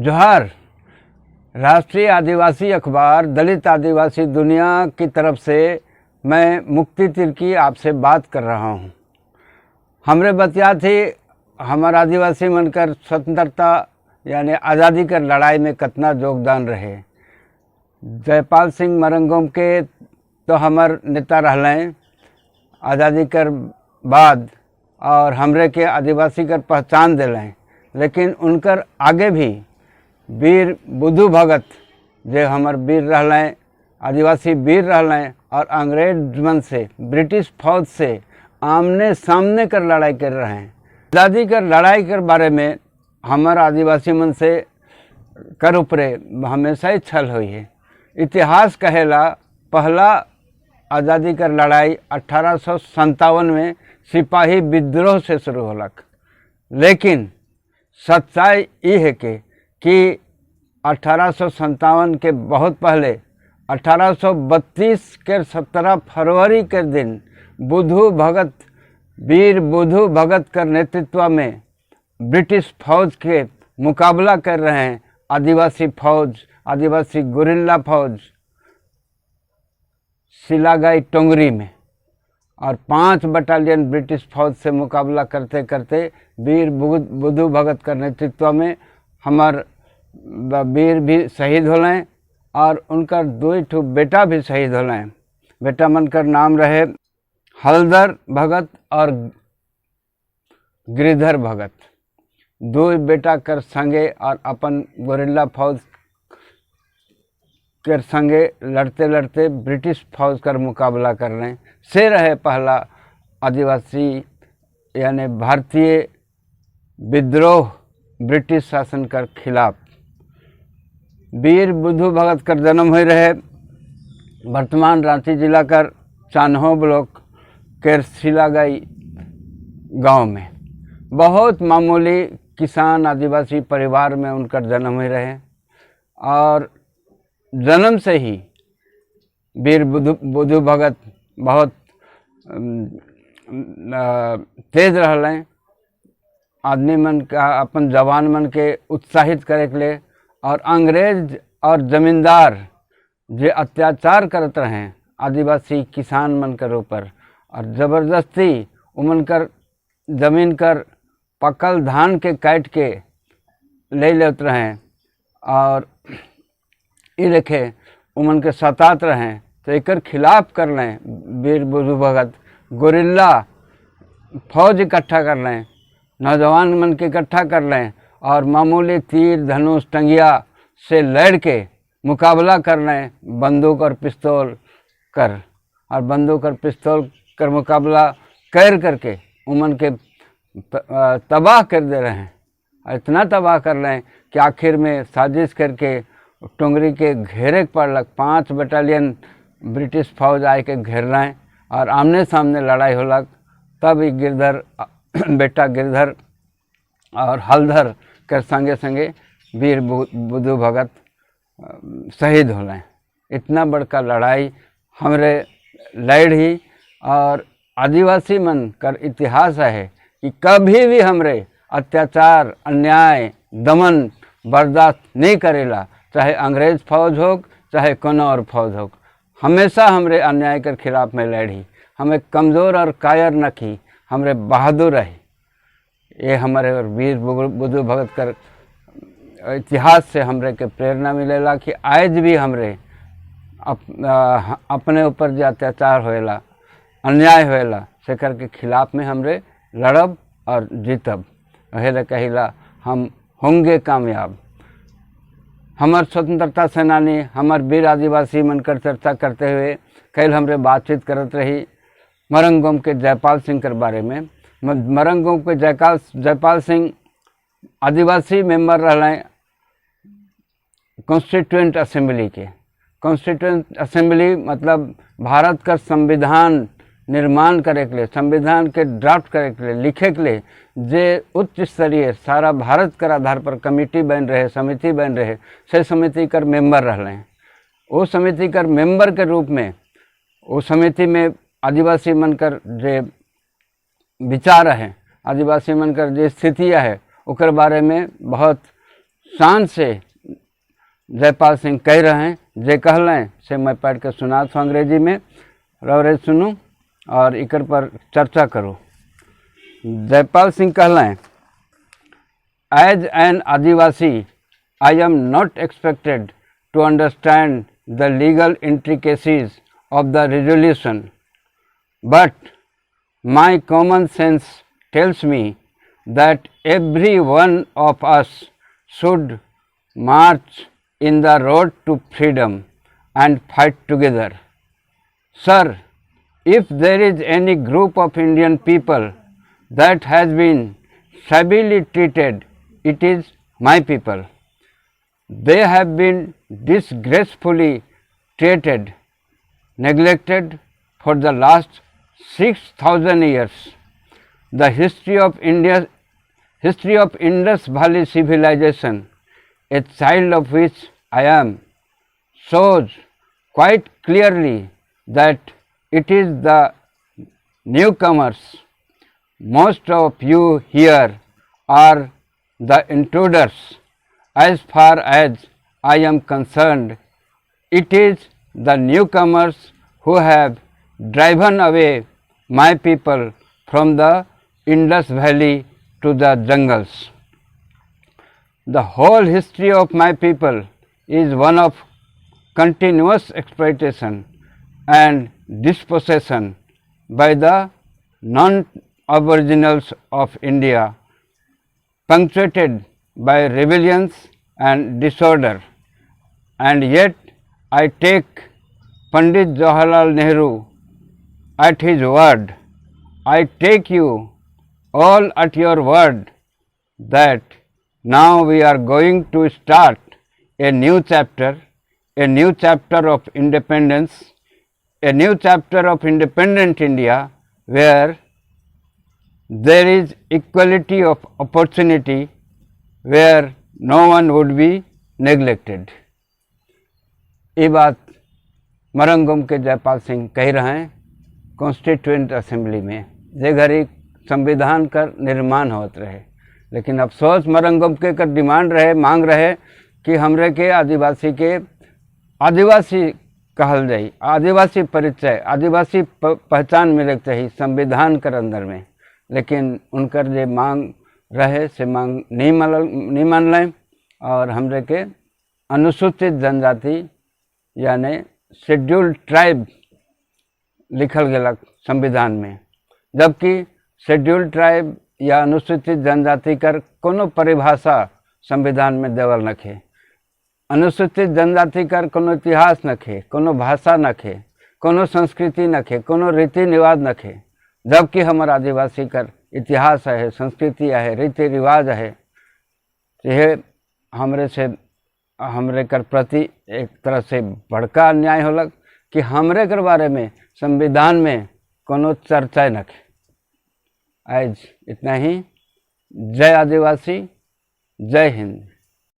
जोहार। राष्ट्रीय आदिवासी अखबार दलित आदिवासी दुनिया की तरफ से मैं मुक्ति तिर्की आपसे बात कर रहा हूँ। हमरे बतिया थी हमार आदिवासी मनकर स्वतंत्रता यानी आज़ादी कर लड़ाई में कितना योगदान रहे। जयपाल सिंह मरंगोम के तो हमार नेता रहलें आज़ादी कर बाद और हमरे के आदिवासी कर पहचान दिलें, लेकिन उनकर आगे भी वीर बुद्धू भगत जो हमार वीर रहलें, आदिवासी वीर रहलें और अंग्रेज मन से ब्रिटिश फौज से आमने सामने कर लड़ाई कर रहे हैं। आज़ादी कर लड़ाई कर बारे में हमार आदिवासी मन से कर ऊपरे हमेशा ही छल हुई है। इतिहास कहेला पहला आज़ादी कर लड़ाई 1857 में सिपाही विद्रोह से शुरू होलक, लेकिन सच्चाई ये है कि 1857 के बहुत पहले 1832 के 17 फरवरी के दिन वीर बुद्धू भगत के नेतृत्व में ब्रिटिश फौज के मुकाबला कर रहे हैं आदिवासी फौज, आदिवासी गुरिल्ला फौज सिलागाई टोंगरी में, और 5 बटालियन ब्रिटिश फौज से मुकाबला करते करते वीर बुद्धू भगत के नेतृत्व में हमार वीर भी शहीद होलें और उनका 2 बेटा भी शहीद होलें। बेटा मन कर नाम रहे हलधर भगत और गिरिधर भगत। 2 बेटा कर संगे और अपन गोरिल्ला फौज कर संगे लड़ते लड़ते ब्रिटिश फौज कर मुकाबला कर रहे से रहे पहला आदिवासी यानी भारतीय विद्रोह ब्रिटिश शासन कर खिलाफ। वीर बुद्धू भगत कर जन्म हुए रहे वर्तमान रांची जिला कर चान्हो ब्लॉक के सिलागाई गांव में। बहुत मामूली किसान आदिवासी परिवार में उनका जन्म हुए रहे और जन्म से ही वीर बुद्धू भगत बहुत तेज रहलें। आदमी मन का अपन जवान मन के उत्साहित करे के लिए और अंग्रेज और जमींदार जे अत्याचार करते रहे आदिवासी किसान मन कर ऊपर और ज़बरदस्ती उमन कर जमीन कर पकल धान के काट के ले लेते रहें और ये देखे उमन के सतात रहें, तो एकर खिलाफ कर लें वीर बुद्धू भगत गोरिल्ला फौज इकट्ठा कर लें, नौजवान मन के इकट्ठा कर लें और मामूली तीर धनुष टंगिया से लड़ के मुकाबला कर लें बंदूक और पिस्तौल कर, और बंदूक और पिस्तौल कर मुकाबला कर करके उमन के तबाह कर दे रहे हैं। इतना तबाह कर लें कि आखिर में साजिश करके टोंगरी के घेरे पड़लक। 5 बटालियन ब्रिटिश फौज आए के घेर रहे और आमने सामने लड़ाई होलक। तब गिरधर बेटा गिरधर और हलधर के संगे संगे वीर बुद्धू भगत शहीद होलें। इतना बड़का लड़ाई हमरे लड़ी और आदिवासी मन कर इतिहास है कि कभी भी हमरे अत्याचार अन्याय दमन बर्दाश्त नहीं करेला, चाहे अंग्रेज फौज हो चाहे कोनो और फौज हो। हमेशा हमरे अन्याय के खिलाफ में लड़ी, हमें कमज़ोर और कायर न की, हमरे बहादुर रहे। ये हमारे वीर बुद्धू भगत कर इतिहास से हमरे के प्रेरणा मिलेला कि आज भी हमरे अपने ऊपर जो अत्याचार होएला अन्याय होएला से कर के खिलाफ में हमरे लड़ब और जीतब। वह कहिला हम होंगे कामयाब। हमार स्वतंत्रता सेनानी हमार वीर आदिवासी मनकर चर्चा करते हुए कल हमरे बातचीत करत रही मरंगोम के जयपाल सिंह के बारे में। मरंगोम के जयपाल सिंह आदिवासी मेंबर रहें कॉन्स्टिट्यूएंट असेंबली के। कॉन्स्टिट्यूएंट असेंबली मतलब भारत का संविधान निर्माण करे के लिए, संविधान के ड्राफ्ट करे के लिए, लिखे के लिए जे उच्च स्तरीय सारा भारत कर आधार पर कमेटी बन रहे, समिति बन रहे, से समिति कर मेंबर रहें। वो समिति कर मेंबर के रूप में वो समिति में आदिवासी मनकर जे विचार है, आदिवासी मनकर जे स्थितियाँ है, उकर बारे में बहुत शान से जयपाल सिंह कह रहे हैं। जे कहलें से मैं पढ़ के सुना छो अंग्रेजी में, रवरे सुनू और इकर पर चर्चा करूँ। जयपाल सिंह कहलें, as an Adivasi I am not expected to understand the legal intricacies of the resolution, but my common sense tells me that every one of us should march in the road to freedom and fight together. Sir, if there is any group of Indian people that has been severely treated, it is my people. They have been disgracefully treated, neglected for the last 6,000 years. The history of Indus Valley civilization, a child of which I am, shows quite clearly that it is the newcomers. Most of you here are the intruders. As far as I am concerned, it is the newcomers who have driven away my people from the Indus Valley to the jungles. The whole history of my people is one of continuous exploitation and dispossession by the non-aboriginals of India, punctuated by rebellions and disorder, and yet I take Pandit Jawaharlal Nehru at his word. I take you all at your word that now we are going to start a new chapter of independence, a new chapter of independent India, where there is equality of opportunity, where no one would be neglected. ये बात मरंगम के जयपाल सिंह कह रहे हैं constituent assembly में, जे घड़ी संविधान का निर्माण होत रहे। लेकिन अफसोस मरंगम के कर डिमांड रहे, मांग रहे कि हमरे के आदिवासी कहल जाए, आदिवासी परिचय, आदिवासी पहचान मिले चाहिए संविधान कर अंदर में। लेकिन उनकर जे मांग रहे से मांग नहीं मान लें और हमरे के अनुसूचित जनजाति यानी शेड्यूल्ड ट्राइब लिखल गलक संविधान में, जबकि शेड्यूल्ड ट्राइब या अनुसूचित जनजाति कर कोनो परिभाषा संविधान में देवल नखे। अनुसूचित जनजाति कर कोनो इतिहास नखे, कोनो भाषा नखे, कोनो संस्कृति नखे, कोनो रीति रिवाज नखे, जबकि हमार आदिवासी कर इतिहास है, संस्कृति है, रीति रिवाज है। यह हमरे कर प्रति एक तरह से बड़का अन्याय होलक कि हमरे कर बारे में संविधान में कोनो चर्चा नखे। आज इतना ही। जय आदिवासी, जय हिंद।